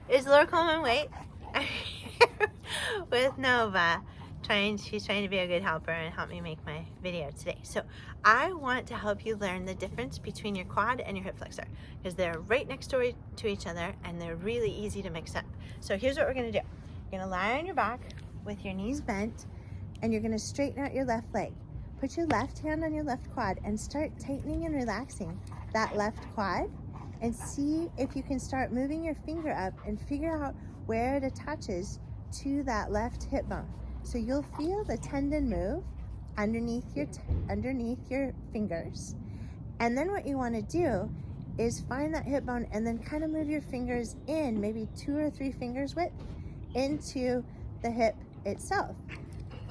It's Laura Coleman. Wait, I'm here with Nova. She's trying to be a good helper and help me make my video today. So I want to help you learn the difference between your quad and your hip flexor because they're right next door to each other and they're really easy to mix up. So here's what we're gonna do. You're gonna lie on your back with your knees bent and you're gonna straighten out your left leg. Put your left hand on your left quad and start tightening and relaxing that left quad and see if you can start moving your finger up and figure out where it attaches to that left hip bone. So you'll feel the tendon move underneath your fingers. And then what you want to do is find that hip bone and then kind of move your fingers in, maybe 2 or 3 fingers width, into the hip itself.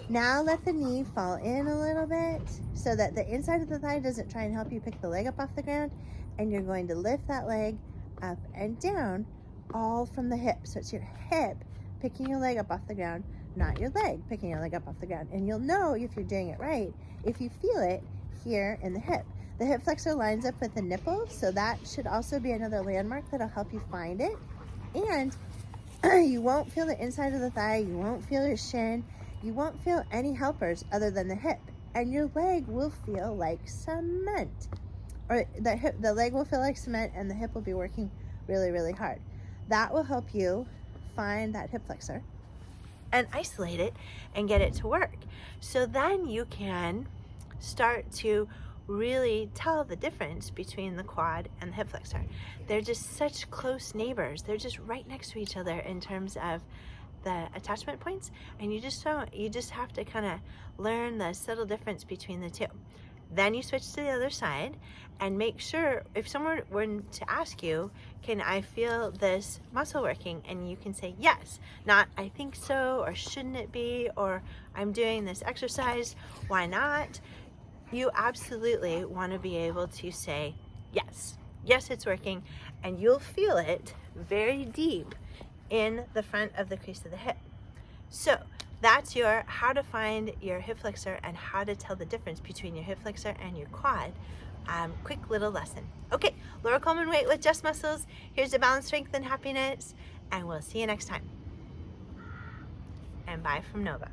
Now let the knee fall in a little bit so that the inside of the thigh doesn't try and help you pick the leg up off the ground, and you're going to lift that leg up and down all from the hip. So it's your hip picking your leg up off the ground, not your leg picking your leg up off the ground. And you'll know if you're doing it right if you feel it here in the hip. The hip flexor lines up with the nipple, so that should also be another landmark that'll help you find it. And you won't feel the inside of the thigh, you won't feel your shin, you won't feel any helpers other than the hip, and your leg will feel like cement. Or the leg will feel like cement and the hip will be working really, really hard. That will help you find that hip flexor and isolate it and get it to work. So then you can start to really tell the difference between the quad and the hip flexor. They're just such close neighbors. They're just right next to each other in terms of the attachment points, and you just have to kind of learn the subtle difference between the two. Then you switch to the other side and make sure, if someone were to ask you, can I feel this muscle working? And you can say yes, not I think so, or shouldn't it be, or I'm doing this exercise, why not? You absolutely want to be able to say yes, yes, it's working, and you'll feel it very deep in the front of the crease of the hip. So that's your how to find your hip flexor and how to tell the difference between your hip flexor and your quad. Quick little lesson. Okay, Laura Coleman Weight with Just Muscles. Here's the balance, strength, and happiness, and we'll see you next time. And bye from Nova.